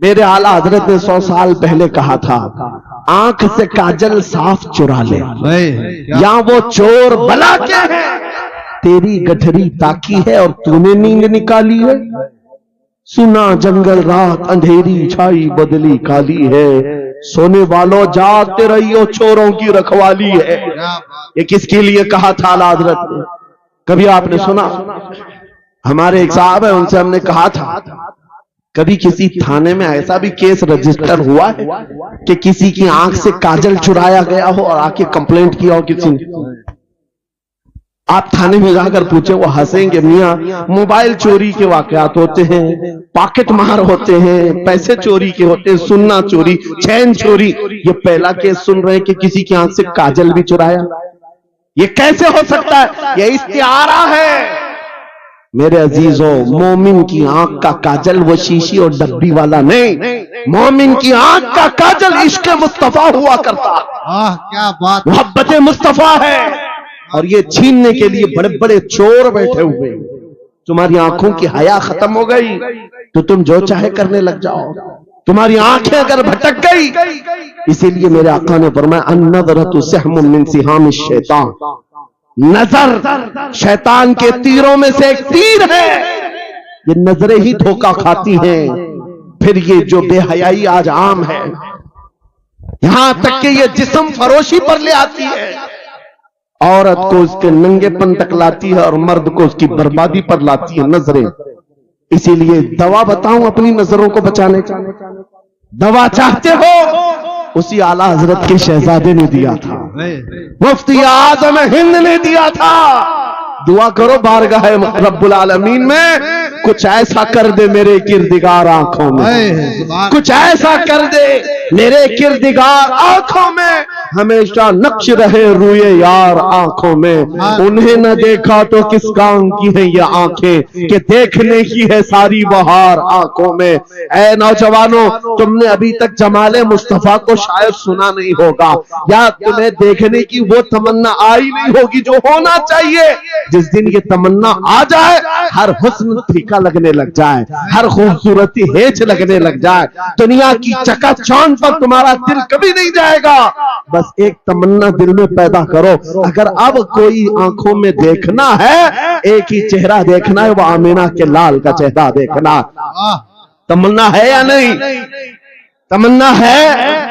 میرے आला हजरत ने 100 साल पहले कहा था, आंख से काजल साफ चुरा ले, या वो चोर बला के है, तेरी गठरी ताकी है और तूने नींद निकाली है। सुना जंगल रात अंधेरी छाई बदली काली है, सोने वालों जागते रहियो चोरों की रखवाली है। ये किसके लिए कहा था आला हजरत ने? कभी आपने सुना? हमारे एक साहब है, उनसे हमने कहा था, कभी किसी थाने में ऐसा भी केस रजिस्टर हुआ है कि किसी की आंख से काजल चुराया गया हो और आके कंप्लेंट किया हो किसी ने? आप थाने में जाकर पूछे, वो हंसेंगे, मियां मोबाइल चोरी के वाकयात होते हैं, पॉकेट मार होते हैं, पैसे चोरी के होते हैं, सुन्ना चोरी, चैन चोरी। ये पहला केस सुन रहे हैं कि किसी की आंख से काजल भी चुराया। ये कैसे हो सकता है? ये इस्तिआरा है। मेरे अजीजों, मोमिन की आंख का काजल वो शीशी और डब्बी वाला नहीं, मोमिन की आंख का काजल इश्क मुस्तफा हुआ करता। क्या बात, मोहब्बत मुस्तफा है। और ये छीनने के लिए बड़े बड़े चोर बैठे हुए। तुम्हारी आंखों की हया खत्म हो गई तो तुम जो चाहे करने लग जाओ। तुम्हारी आंखें अगर भटक गई, इसीलिए मेरे आका ने फरमाया, अन्नज़रतु सहमुम मिन सिहामिश शैतान, नजर शैतान के तीरों में से एक तीर है। ये नजरें ही धोखा खाती हैं। फिर ये जो बेहयाई आज आम है, यहां तक कि ये जिस्म फरोशी पर ले आती है, औरत को उसके नंगेपन तक लाती है और मर्द को उसकी बर्बादी पर लाती है नजरें। इसीलिए दवा बताऊं अपनी नजरों को बचाने का? दवा चाहते हो? उसी आला हजरत के शहजादे ने दिया था, मुफ्ती आजम हिंद ने दिया था। दुआ करो बारगाह रब्बुल आलमीन में, कुछ ऐसा कर दे मेरे किरदिगार आंखों में, कुछ ऐसा कर दे मेरे किरदिगार आंखों में, हमेशा नक्श रहे रूए यार आंखों में। उन्हें न देखा तो किस काम की है ये आंखें, कि देखने की है सारी बहार आंखों में। ऐ नौजवानों, तुमने अभी तक जमाले मुस्तफा को शायद सुना नहीं होगा, या तुम्हें देखने की वो तमन्ना आई नहीं होगी जो होना चाहिए। जिस दिन ये तमन्ना आ जाए, हर हुस्न फीका लगने लग जाए, हर खूबसूरती हेच लगने लग जाए, दुनिया की चकाचौंध पर तुम्हारा दिल कभी नहीं जाएगा। बस एक तमन्ना दिल में पैदा करो, अगर अब कोई आंखों में देखना है, एक ही चेहरा देखना है, वो आमीना के लाल का चेहरा देखना। तमन्ना है या नहीं? तमन्ना है?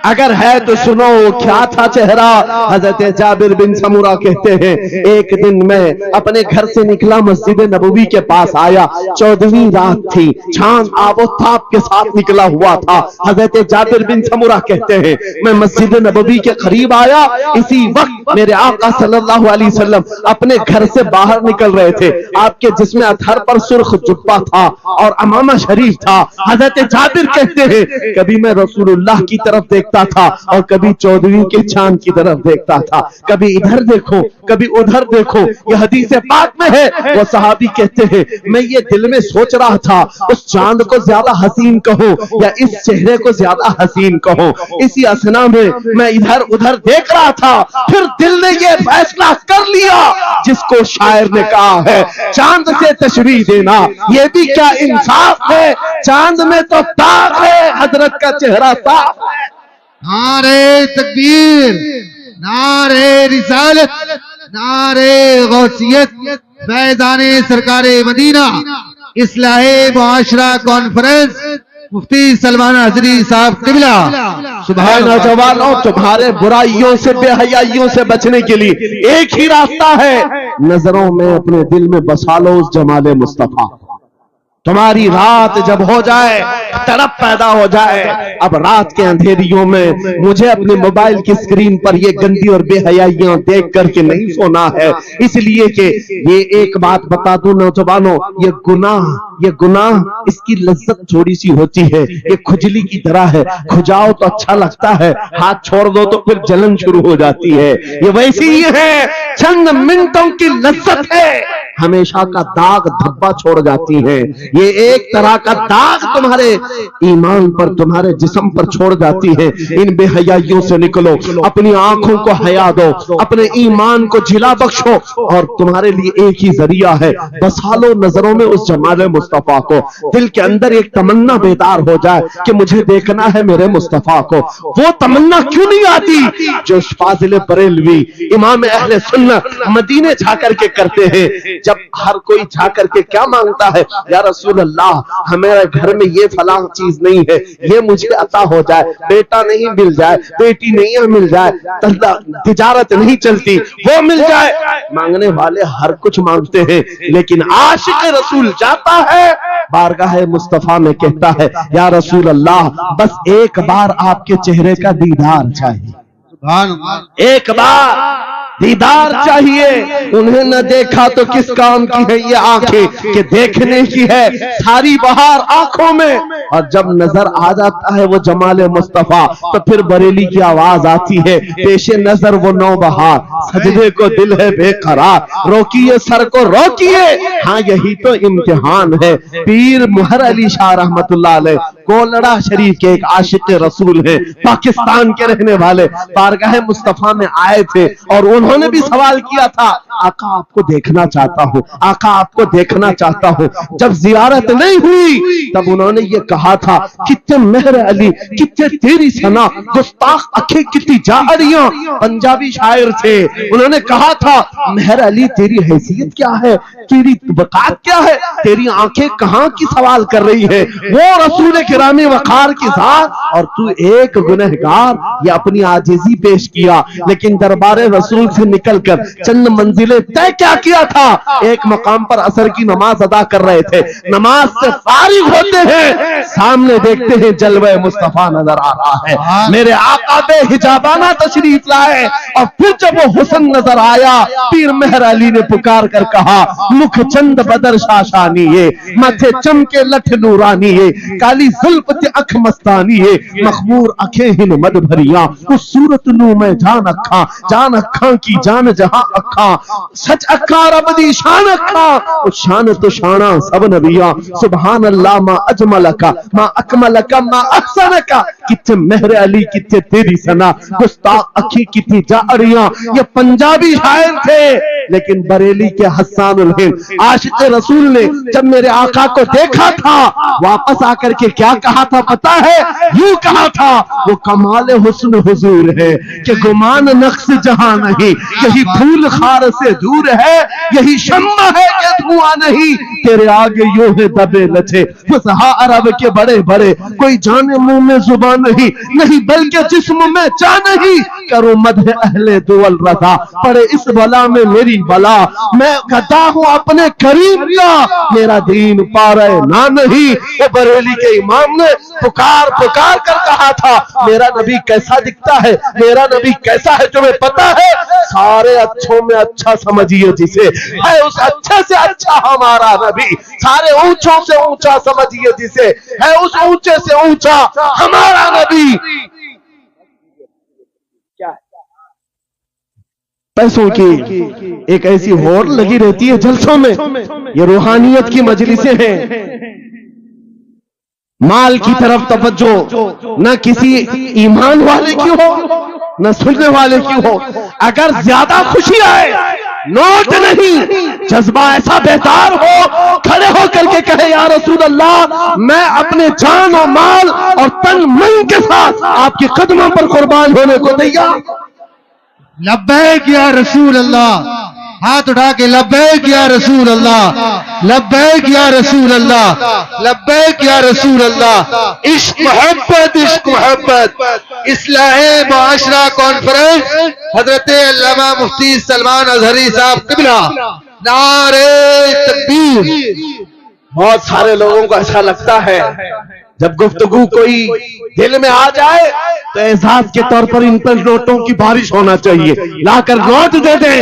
अगर है तो सुनो, क्या था चेहरा? हजरत जाबिर बिन समूरा कहते हैं, एक दिन मैं अपने घर से निकला, मस्जिद नबवी के पास आया, 14वीं रात थी, चांद आबोताब के साथ निकला हुआ था। हजरत जाबिर बिन समूरा कहते हैं, मैं मस्जिद नबवी के करीब आया, इसी वक्त मेरे आका सल्लल्लाहु अलैहि वसल्लम अपने घर से बाहर निकल रहे थे। आपके जिस्म अतहर पर सुर्ख जुब्बा था और अमामा शरीफ था। हजरत जाबिर कहते हैं, कभी मैं रसूलुल्लाह की तरफ देखता था और कभी 14वीं के चांद की तरफ देखता था, कभी इधर देखो कभी उधर देखो। यह हदीस पाक में है। वो सहाबी कहते हैं, मैं ये दिल में सोच रहा था, उस चांद को ज्यादा हसीन कहो या इस चेहरे को ज्यादा हसीन कहो। इसी असना में मैं इधर उधर देख रहा था, फिर दिल ने ये फैसला कर लिया जिसको शायर ने कहा है, चांद से तशबीह देना ये भी क्या इंसाफ है, चांद में तो ताक है, हजरत का चेहरा साफ है। नारे तकबीर, नारे रिसालत, नारे गौसियत, फैज़ाने सरकारे मदीना, इस्लाहे मुआशरा कॉन्फ्रेंस, मुफ्ती सलमान हजरी साहब किबला। सुबह नौजवानों, तुम्हारे बुराइयों से बेहयाइयों से बचने के लिए एक ही रास्ता है, नजरों में अपने दिल में बसा लो उस जमाले मुस्तफा। तुम्हारी रात जब हो जाए, तड़प पैदा हो जाए, अब रात के अंधेरियों में मुझे अपने मोबाइल की स्क्रीन पर ये गंदी और बेहयाइयां देख करके नहीं सोना है। इसलिए कि ये एक बात बता दूं नौजवानों, ये गुनाह इसकी लज्जत थोड़ी सी होती है, ये खुजली की तरह है, खुजाओ तो अच्छा लगता है, हाथ छोड़ दो तो फिर जलन शुरू हो जाती है। ये वैसी ही है चंद मिनटों की लज्जत है, हमेशा का दाग धब्बा छोड़ जाती है। ये एक तरह का दाग तुम्हारे ईमान पर, तुम्हारे जिस्म पर छोड़ जाती है। इन बेहयाइयों से निकलो, अपनी आंखों को हया दो, अपने ईमान को जिला बख्शो, और तुम्हारे लिए एक ही जरिया है, बसा लो नजरों में उस जमाल मुस्तफा को। दिल के अंदर एक तमन्ना बेदार हो जाए कि मुझे देखना है मेरे मुस्तफा को। वो तमन्ना क्यों नहीं आती जो फाजिल बरेलवी इमाम अहले सुन्नत मदीने जाकर के करते हैं। जब हर कोई जाकर के क्या मांगता है, या रसूल अल्लाह हमारे घर में ये फलां चीज नहीं है, ये मुझे अता हो जाए, बेटा नहीं मिल जाए, बेटी नहीं मिल जाए, तिजारत नहीं चलती, वो मिल जाए। मांगने वाले हर कुछ मांगते हैं, लेकिन आशिक रसूल जाता है बारगाह मुस्तफा में, कहता है या रसूल अल्लाह बस एक बार आपके चेहरे का दीदार चाहिए, एक बार दीदार चाहिए। उन्हें न देखा तो किस काम की है ये आंखें कि देखने की है सारी बहार आंखों में। और जब नजर आ जाता है वो जमाले मुस्तफा, तो फिर बरेली की आवाज आती है, पेशे नजर वो नौ बहार, सजदे को दिल है बेकरार, रोकिए सर को रोकिए, हाँ यही तो इम्तिहान है। पीर मुहर अली शाह रहमतुल्लाह अलैह कोलड़ा शरीफ के एक आशिक रसूल है, पाकिस्तान के रहने वाले, बारगाह मुस्तफा में आए थे और उन्होंने भी सवाल किया था, आका आपको देखना चाहता हूँ, आका आपको देखना चाहता हूँ। जब जियारत नहीं हुई तब उन्होंने ये कहा था, कितने मेहर अली, कितने तेरी सना, गुस्ताख अखे कितनी जाहरियां। पंजाबी शायर थे, उन्होंने कहा था, मेहर अली तेरी हैसियत क्या है, तेरी वकात क्या है, तेरी आंखें कहां की सवाल कर रही है, वो रसूल किरामी वकार की जात, और तू एक गुनहगार। ये अपनी आजिजी पेश किया, लेकिन दरबारे रसूल से निकलकर चंद मंजिलें तय क्या किया था। एक मकाम पर असर की नमाज अदा कर रहे थे, नमाज से फारिग होते हैं, सामने देखते हैं जलवे मुस्तफा नजर आ रहा है, मेरे आका बेहिजाबाना तशरीफ लाए। और फिर जब वो हुस्न नजर आया, पीर मेहर अली ने पुकार कर कहा, मुख चंद बदर शाशानी है, माथे चमके लठ नूरानी है, काली जुल्फ ते अख मस्तानी है, मखमूर अखे हिन मद भरिया, उस सूरत नू मैं जान अखा की जान जहां अखा, सच अखा रब दी शान अखा, उस शान तो शाना सब नबिया, सुभान अल्लाह मा अजमलका मा अकमलका मा अहसनका। कितने मेहर अली, कितने तेरी सना, गुस्ताख अखी कितनी जाहरियां। ये पंजाबी शायर थे, लेकिन बरेली के हसन उल हिंद आशिक रसूल ने जब मेरे आका को देखा था, वापस आकर के क्या कहा था पता है, यूं कहा था, वो कमाल हुस्न हुजूर है कि गुमान नक्श जहां नहीं, यही फूल खार से दूर है, यही शम्मा है कि धुआं नहीं, तेरे आगे यूं है दबे लचे फुसहा अरब के बड़े बड़े, कोई जाने मुंह में जुबान नहीं, नहीं बल्कि जिस्म में जा नहीं, करो मदह अहले दुअल रजा, पड़े इस बला में मेरी बला, मैं गदा हूं अपने करीम का, मेरा दीन पा रहे ना नहीं। वो बरेली के इमाम ने पुकार पुकार कर कहा था, मेरा नबी कैसा दिखता है, मेरा नबी कैसा है, तुम्हें पता है, सारे अच्छों में अच्छा समझिए जिसे, है उस अच्छे से अच्छा हमारा नबी, सारे ऊंचों से ऊंचा समझिए जिसे, है उस ऊंचे से ऊंचा हमारा नबी। पैसों की एक ऐसी होड़ लगी रहती है जलसों में, ये रूहानियत की मजलिसें हैं, माल की तरफ तवज्जो न किसी ईमान वाले की हो न सुनने वाले की हो। अगर ज्यादा खुशी आए, नोट नहीं, जज्बा ऐसा बेदार हो, खड़े होकर के कहे या रसूल अल्लाह मैं अपने जान और माल और तन मन के साथ आपके कदमों पर कुर्बान होने को तैयार। लब्बैक या रसूल अल्लाह, हाथ उठा के लब्बैक या रसूल अल्लाह, लब्बैक या रसूल अल्लाह, लब्बैक या रसूल अल्लाह। इश्क मोहब्बत, इश्क मोहब्बत। इस्लाहे मुआशरा कॉन्फ्रेंस हजरत अल्लामा मुफ्ती सलमान अजहरी साहब किबला, नारे तकबीर। बहुत सारे लोगों को ऐसा लगता है जब गुफ्तगू कोई दिल में आ जाए तो एहसास के तौर पर इन पर नोटों की बारिश होना चाहिए, लाकर नोट दे दे।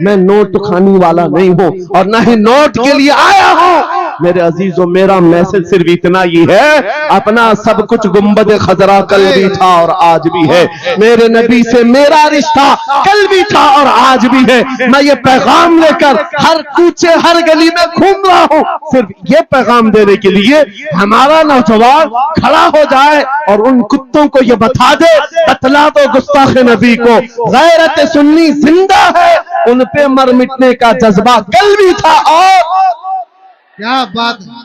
मैं नोट खाने वाला नहीं हूं और न ही नोट के लिए आया हूं। मेरे अजीजों, मेरा मैसेज सिर्फ इतना ही है, अपना सब कुछ गुंबद खजरा कल भी था और आज भी है। मेरे नबी से मेरा रिश्ता कल भी था और आज भी है। मैं ये पैगाम लेकर हर कूचे हर गली में घूम रहा हूं, सिर्फ ये पैगाम देने के लिए हमारा नौजवान खड़ा हो जाए और उन कुत्तों को ये बता दे, बतला दो गुस्ताख नबी को, गैरत सुन्नी जिंदा है, उन पे मर मिटने का जज्बा कल भी था। और क्या बात है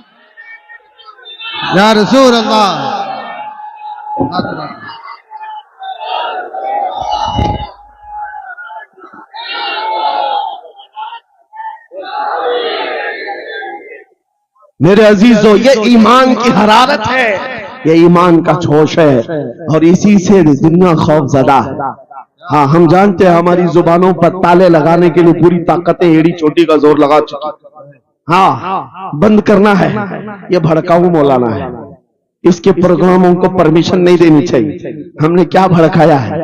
या रसूल अल्लाह। मेरे अजीजों, ये ईमान की हरारत है, ये ईमान का जोश है और इसी से दुनिया खौफजदा है। हाँ, हम जानते हैं हमारी जुबानों पर ताले लगाने के लिए पूरी ताकतें एड़ी चोटी का जोर लगा चुकी। हाँ, बंद करना है, ये भड़काऊ मौलाना है, इसके प्रोग्रामों को परमिशन नहीं देनी चाहिए। हमने क्या भड़काया है,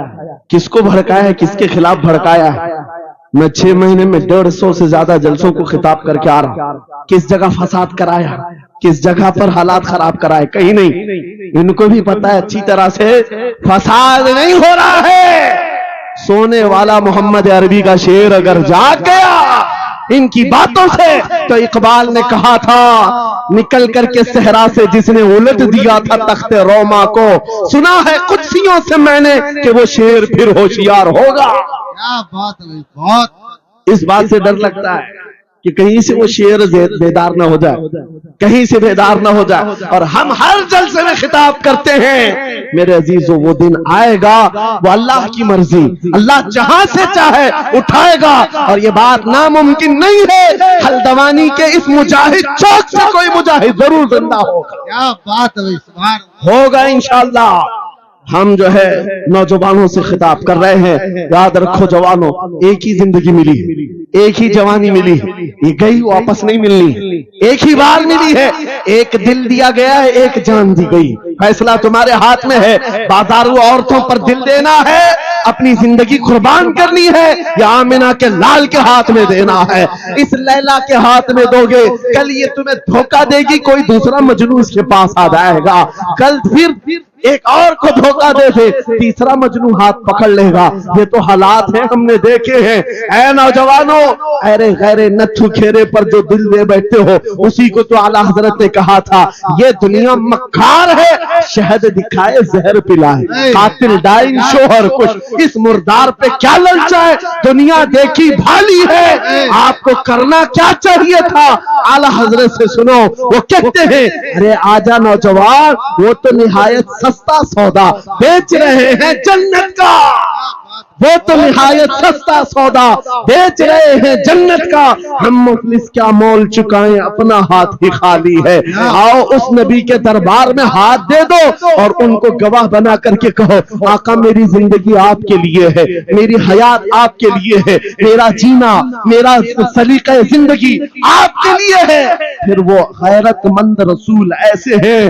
किसको भड़काया है, किसके खिलाफ भड़काया है? मैं 6 महीने में 150 से ज्यादा जलसों को खिताब करके आ रहा हूं। किस जगह फसाद कराया, किस जगह पर हालात खराब कराए, कहीं नहीं। इनको भी पता है अच्छी तरह से फसाद नहीं हो रहा है। सोने वाला मोहम्मद अरबी का शेर अगर जाग गया इनकी बातों से, तो इकबाल ने कहा था, निकल करके सहरा से जिसने उलट दिया था तख्ते रोमा को, सुना है कुत्सियों से मैंने कि वो शेर फिर होशियार होगा। क्या बात है, बहुत इस बात से डर लगता है कि कहीं से वो शेर बेदार ना हो जाए, कहीं से बेदार ना हो जाए। और हम हर जलसे में खिताब करते हैं, मेरे अजीजों, वो दिन आएगा, वो अल्लाह की मर्जी, अल्लाह जहां से चाहे उठाएगा और ये बात नामुमकिन नहीं है। हल्दवानी के इस मुजाहिद चौक से कोई मुजाहिद जरूर जिंदा होगा। क्या बात है, सुभान होगा इंशाअल्लाह। हम जो है नौजवानों से खिताब कर रहे हैं, याद रखो जवानों, एक ही जिंदगी मिली है, एक ही जवानी मिली है, ये गई वापस नहीं मिलनी, एक ही बार मिली है। एक दिल दिया गया है, एक जान दी गई, फैसला तुम्हारे हाथ में है। बाजारू औरतों पर दिल देना है, अपनी जिंदगी कुर्बान करनी है, या आमिना के लाल के हाथ में देना है। इस लैला के हाथ में दोगे, कल ये तुम्हें धोखा देगी, कोई दूसरा मजनू इसके पास आ जाएगा, कल फिर एक और को धोखा दे दे, तीसरा मजनू हाथ पकड़ लेगा। ये तो हालात हैं, हमने देखे हैं। ऐ नौजवानों, अरे गैरे नत्थु खेरे पर जो दिल दे बैठते हो, उसी को तो आला हजरत ने कहा था, ये दुनिया मक्कार है, शहद दिखाए जहर पिलाए, कातिल डाइन शोहर कुछ, इस मुर्दार पे क्या ललचाए, दुनिया देखी भाली है, आपको करना क्या चाहिए था? आला हजरत से सुनो, वो कहते हैं, अरे आजा नौजवान, वो तो निहायत सस्ता सौदा बेच रहे हैं जन्नत का, वो तो निहायत सस्ता सौदा बेच रहे हैं जन्नत का, हम मुफलिस क्या मोल चुकाएं, अपना हाथ ही खाली है। आओ उस नबी के दरबार में हाथ दे दो और उनको गवाह बना करके कहो, आका मेरी जिंदगी आपके लिए है, मेरी हयात आपके लिए है, मेरा जीना, मेरा सलीका जिंदगी आपके लिए है। फिर वो गैरतमंद रसूल ऐसे हैं,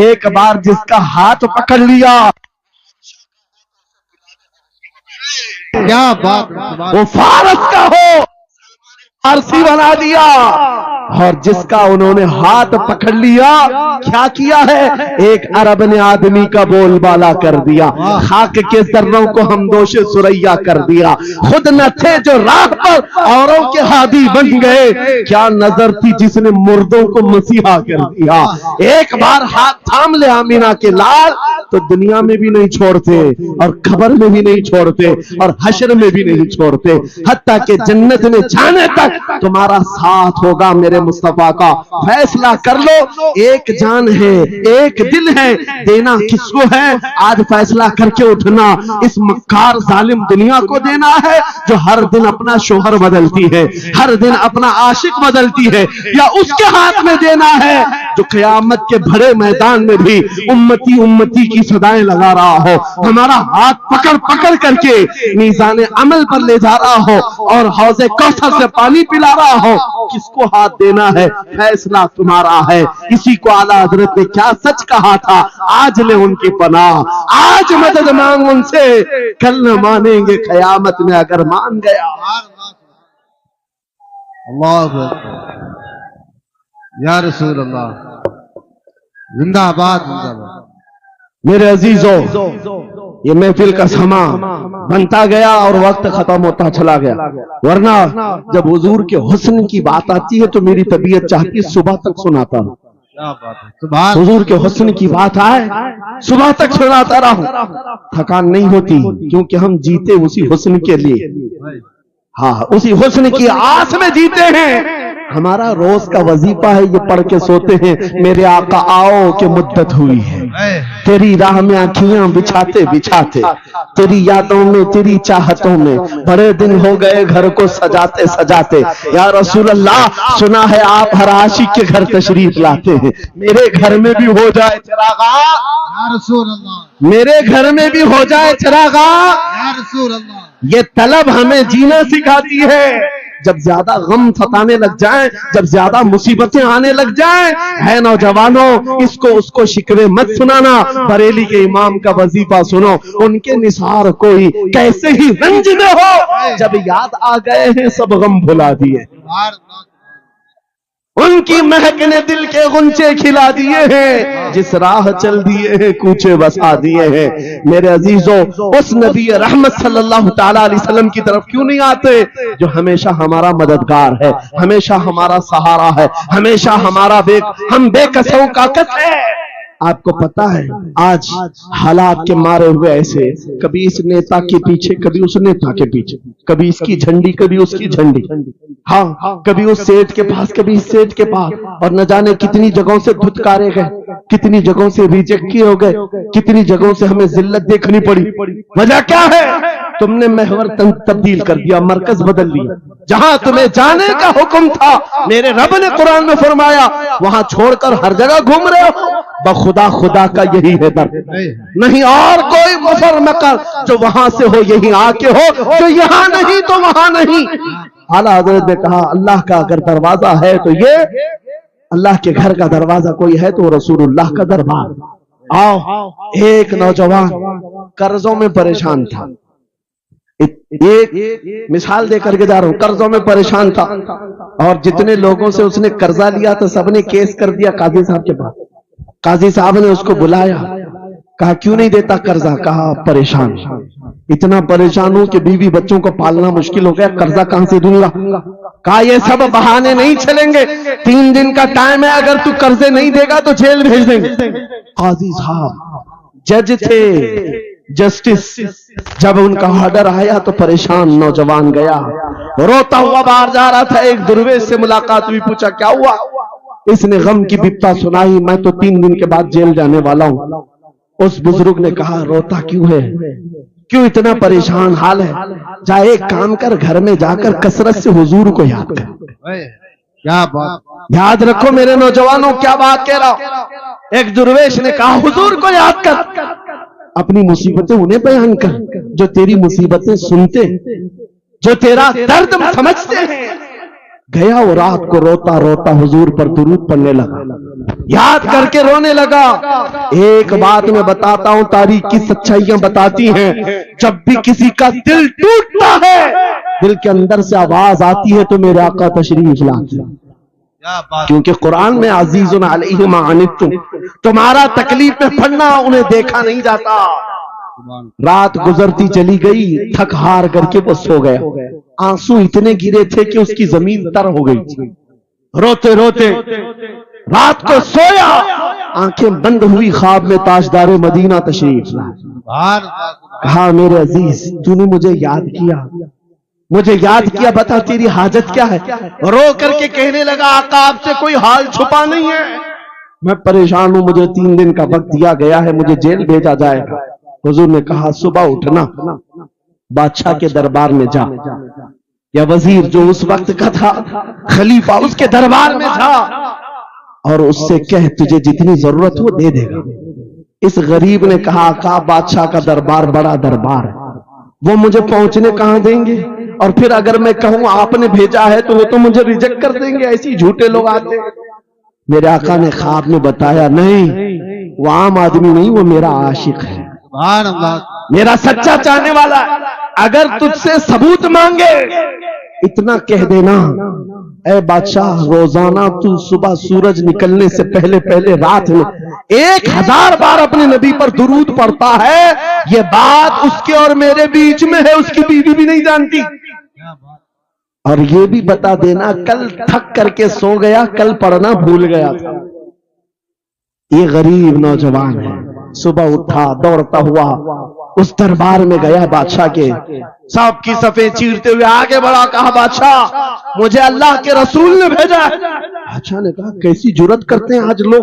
एक बार जिसका हाथ पकड़ लिया, क्या बात, वो फारस का हो, फारसी बना दिया, और जिसका उन्होंने हाथ पकड़ लिया, क्या किया है, एक अरब ने आदमी का बोलबाला कर दिया, खाक के जर्रों को हम दोषे सुरैया कर दिया, खुद न थे जो राह पर औरों के हादी बन गए, क्या नजर थी जिसने मुर्दों को मसीहा कर दिया। एक बार हाथ थाम ले आमीना के लाल, तो दुनिया में भी नहीं छोड़ते और खबर में भी नहीं छोड़ते और हशर में भी नहीं छोड़ते, हत्ता के जन्नत में जाने तक तुम्हारा साथ होगा। मेरे मुस्तफा का फैसला कर लो, एक जान है, एक दिल है, देना किसको है? आज फैसला करके उठना, इस मक्कार जालिम दुनिया को देना है जो हर दिन अपना शोहर बदलती है, हर दिन अपना आशिक बदलती है, या उसके हाथ में देना है जो क़यामत के भरे मैदान में भी उम्मती उम्मती की सदाएं लगा रहा हो, हमारा हाथ पकड़ पकड़ करके मीज़ान अमल पर ले जा रहा हो और हौज़े कौसर से पानी पिला रहा हो। किसको हाथ देना है? फैसला तुम्हारा है। इसी को आला हजरत ने क्या सच कहा था, आज ले उनकी पनाह, आज मदद मांग उनसे, कल न मानेंगे क़यामत में अगर मान गया। अल्लाह या रसूल अल्लाह, जिंदाबाद जिंदाबाद। मेरे अजीजों, ये महफिल का समा बनता गया और वक्त खत्म होता चला गया, वरना जब हुजूर के हुस्न की बात आती है तो मेरी तबीयत चाहती है सुबह तक सुनाता हूं। क्या बात है, सुभान। हुजूर के हुस्न की बात आए सुबह तक सुनाता रहूं, थकान नहीं होती, क्योंकि हम जीते उसी हुस्न के लिए, हाँ उसी हुस्न की आस में जीते हैं। हमारा रोज का वजीफा है, ये पढ़ के सोते हैं, मेरे आका आओ कि मुद्दत हुई है, तेरी राह में आँखियां बिछाते बिछाते, तेरी यादों में तेरी चाहतों में बड़े दिन हो गए घर को सजाते सजाते। या रसूल अल्लाह, सुना है आप हर आशिक के घर तशरीफ लाते हैं, मेरे घर में भी हो जाए चिरागा, या रसूल अल्लाह, मेरे घर में भी हो जाए चिरागा। या रसूल अल्लाह। ये तलब हमें जीना सिखाती है। जब ज्यादा गम सताने लग जाए, जब ज्यादा मुसीबतें आने लग जाए, है नौजवानों, इसको उसको शिकवे मत सुनाना, बरेली के इमाम का वजीफा सुनो, उनके निसार कोई कैसे ही रंज में हो, जब याद आ गए हैं सब गम भुला दिए, उनकी महक ने दिल के गुंचे खिला दिए हैं, जिस राह चल दिए हैं कूचे बसा दिए हैं। मेरे अजीजों, उस नबी रहमत सल्लल्लाहु ताला अलैहि वसल्लम की तरफ क्यों नहीं आते जो हमेशा हमारा मददगार है, हमेशा हमारा सहारा है, हमेशा हमारा हम बेकसों का कस है। आपको पता है आज हालात के मारे हुए ऐसे, कभी इस नेता के पीछे, कभी उस नेता के पीछे, कभी इसकी झंडी कभी उसकी झंडी, हाँ कभी उस सेठ के पास कभी इस सेठ के पास, और न जाने कितनी जगहों से धुतकारे गए, कितनी जगहों से रिजेक्ट किए हो गए, कितनी जगहों से हमें जिल्लत देखनी पड़ी। वजह क्या है? तुमने महवर तब्दील कर दिया, मरकज बदल लिया। जहां तुम्हें जाने का हुक्म था, मेरे रब ने कुरान में फरमाया, वहां छोड़कर हर जगह घूम रहे हो। बखुदा खुदा का यही है दर, नहीं और कोई मफर मकर जो वहां से हो यही आके हो, जो यहाँ नहीं तो वहां नहीं। आला हजरत ने कहा, अल्लाह का अगर दरवाजा है तो ये अल्लाह के घर का दरवाजा कोई है तो रसूलुल्लाह का दरबार। आओ, एक नौजवान कर्जों में परेशान था, एक मिसाल दे करके जा रहा हूं, कर्जों में परेशान था और जितने लोगों से उसने कर्जा लिया तो सबने केस कर दिया काजी साहब के पास। काजी साहब ने उसको बुलाया, कहा क्यों नहीं देता कर्जा? कहा परेशान, इतना परेशान हूं कि बीवी बच्चों को पालना मुश्किल हो गया, कर्जा कहां से दूंगा। कहा ये सब बहाने नहीं चलेंगे, 3 दिन का टाइम है, अगर तू कर्जे नहीं देगा तो जेल भेज देंगे। काजी साहब जज थे, जस्टिस, जब उनका ऑर्डर आया तो परेशान नौजवान गया, रोता हुआ बाहर जा रहा था। एक दुर्वेश से मुलाकात हुई, पूछा क्या हुआ? इसने गम की बिप्ता सुनाई, मैं तो 3 दिन के बाद जेल जाने वाला हूं। उस बुजुर्ग ने कहा, रोता क्यों है, क्यों इतना परेशान हाल है? जा एक काम कर, घर में जाकर कसरत से हुजूर को याद कर। क्या बात, याद रखो मेरे नौजवानों, क्या बात कह रहा हूं। एक दुर्वेश ने कहा, हुजूर को याद कर, अपनी मुसीबतें उन्हें बयान कर जो तेरी मुसीबतें सुनते, जो तेरा दर्द समझते हैं। गया वो रात को रोता रोता हुजूर पर दुरूद पढ़ने लगा, याद करके रोने लगा। एक बात मैं बताता हूं, तारीख की सच्चाइयां बताती हैं, जब भी किसी का दिल टूटता है, दिल के अंदर से आवाज आती है तो मेरे आका तशरीफ लाते, क्योंकि कुरान में अजीजुन अलैहि मा अनित्तुम, तुम्हारा तकलीफ में पड़ना उन्हें देखा नहीं जाता। रात गुजरती चली गई, थक हार करके वो सो गया। आंसू इतने गिरे थे कि उसकी जमीन तर हो गई थी। रोते रोते रात को सोया, आंखें बंद हुई, ख्वाब में ताजदारे मदीना तशरीफ लाए। कहा मेरे अजीज, तूने मुझे याद किया, मुझे याद किया, बता तेरी हाजत क्या है? रो करके कहने लगा, आका आपसे कोई हाल छुपा नहीं है, मैं परेशान हूं, मुझे 3 दिन का वक्त दिया गया है, मुझे जेल भेजा जाएगा। हुजूर ने कहा, सुबह उठना, बादशाह के दरबार में जा, या वजीर जो उस वक्त का था, खलीफा, उसके दरबार में जा और उससे कह तुझे जितनी जरूरत हो दे देगा। इस गरीब ने कहा, आका बादशाह का दरबार बड़ा दरबार है, वो मुझे पहुंचने कहां देंगे, और फिर अगर मैं कहूं आपने भेजा है तो वो तो मुझे रिजेक्ट कर देंगे, ऐसे ही झूठे लोग आते। मेरे आका ने ख्वाब में बताया, नहीं वो आम आदमी नहीं, वो मेरा आशिक है, मेरा सच्चा चाहने वाला है। अगर तुझसे सबूत मांगे, इतना कह देना, اے بادشاہ روزانہ تو صبح سورج نکلنے سے پہلے پہلے رات میں 1000 بار اپنے نبی پر درود پڑھتا ہے. یہ بات اس کے اور میرے بیچ میں ہے, اس کی بیوی بھی نہیں جانتی. اور یہ بھی بتا دینا کل تھک کر کے سو گیا, کل پڑھنا بھول گیا تھا. یہ غریب نوجوان ہے, صبح اٹھا دوڑتا ہوا اس دربار میں گیا بادشاہ کے, سب کی صفیں چیرتے ہوئے آگے بڑھا, کہا بادشاہ مجھے اللہ کے رسول نے بھیجا ہے. بادشاہ نے کہا کیسی جرات کرتے ہیں آج لوگ,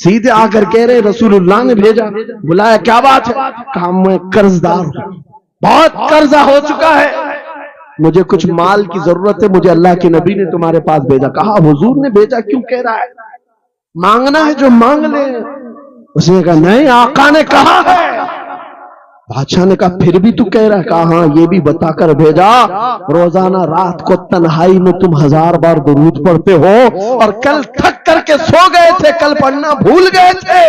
سیدھے آ کر کہہ رہے رسول اللہ نے بھیجا. بلایا کیا بات ہے؟ کہا میں قرض دار ہوں, بہت قرضہ ہو چکا ہے, مجھے کچھ مال کی ضرورت ہے, مجھے اللہ کے نبی نے تمہارے پاس بھیجا. کہا حضور نے بھیجا, کیوں کہہ رہا ہے؟ مانگنا ہے جو مانگ لے. اس نے کہا نہیں, آقا نے کہا ہے. بادشاہ نے کہا پھر بھی تو کہہ رہا ہے؟ کہا ہاں یہ بھی بتا کر بھیجا روزانہ رات کو تنہائی میں تم 1000 بار درود پڑھتے ہو, اور کل تھک کر کے سو گئے تھے, کل پڑھنا بھول گئے تھے.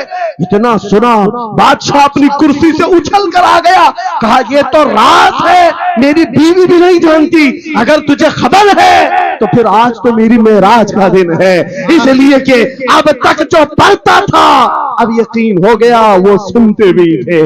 اتنا سنا بادشاہ اپنی کرسی سے اچھل کر آ گیا, کہا یہ تو راز ہے, میری بیوی بھی نہیں جانتی, اگر تجھے خبر ہے تو پھر آج تو میری معراج کا دن ہے, اس لیے کہ اب تک جو پڑھتا تھا اب یقین ہو گیا وہ سنتے بھی تھے,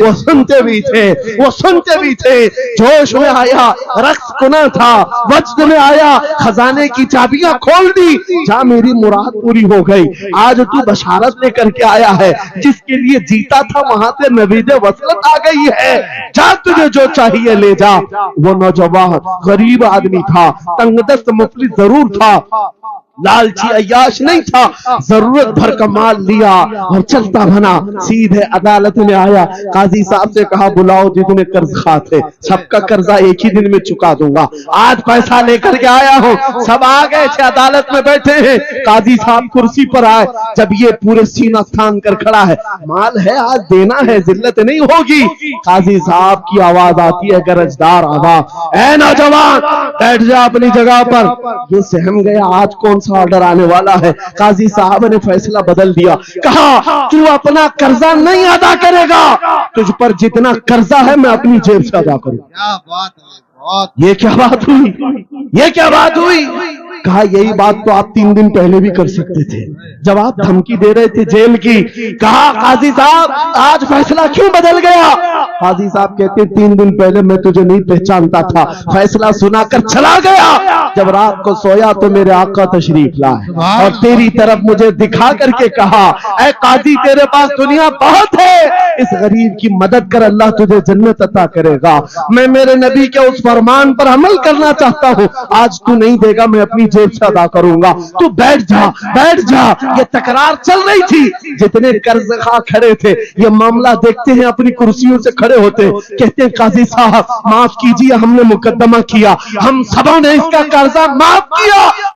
وہ سنتے بھی تھے, وہ سنتے بھی تھے. جوش میں آیا, رقص کنا تھا, وجد میں آیا, خزانے کی چابیاں کھول دی, جا میری مراد پوری ہو گئی. آج تو بشارت لے کر کے آیا ہے, جس کے لیے جیتا تھا وہاں سے نوید وصلت آ گئی ہے, جا تجھے جو چاہیے لے جا. وہ نوجوان غریب آدمی تھا, تنگ دست مفلس ضرور تھا, لالچی عیاش نہیں تھا, ضرورت بھر کا مال لیا اور چلتا بنا. سیدھے عدالت میں آیا, قاضی صاحب سے کہا بلاؤ جتنے قرض خواہ تھے, سب کا قرضہ ایک ہی دن میں چکا دوں گا, آج پیسہ لے کر کے آیا ہوں. سب آ گئے تھے, عدالت میں بیٹھے ہیں. قاضی صاحب کرسی پر آئے, جب یہ پورے سینہ تھان کر کھڑا ہے, مال ہے آج دینا ہے, ذلت نہیں ہوگی. قاضی صاحب کی آواز آتی ہے, گرجدار آواز, اے نوجوان بیٹھ جا اپنی جگہ پر. یہ سہم گیا آج کون سا آرڈر آنے والا ہے. قاضی صاحب نے فیصلہ بدل دیا, کہا تو اپنا قرضہ نہیں ادا کرے گا, تجھ پر جتنا قرضہ ہے میں اپنی جیب سے ادا کروں. کیا بات ہے, یہ کیا بات ہوئی, یہ کیا بات ہوئی؟ کہا یہی بات تو آپ 3 دن پہلے بھی کر سکتے تھے جب آپ دھمکی دے رہے تھے جیل کی. کہا قاضی صاحب آج فیصلہ کیوں بدل گیا؟ قاضی صاحب کہتے 3 دن پہلے میں تجھے نہیں پہچانتا تھا, فیصلہ سنا کر چلا گیا, جب رات کو سویا تو میرے آقا تشریف لائے اور تیری طرف مجھے دکھا کر کے کہا اے قاضی تیرے پاس دنیا بہت ہے, اس غریب کی مدد کر, اللہ تجھے جنت عطا کرے گا. میں میرے نبی کے اس فرمان پر عمل کرنا چاہتا ہوں, آج تو نہیں دے گا میں اپنی جیب سے ادا کروں گا, تو بیٹھ جا بیٹھ جا. یہ تکرار چل رہی تھی, جتنے قرض خواہ کھڑے تھے یہ معاملہ دیکھتے ہیں اپنی کرسیوں سے کھڑے ہوتے, کہتے ہیں قاضی صاحب معاف کیجیے, ہم نے مقدمہ کیا, ہم سبوں نے اس کا قرضہ معاف کیا.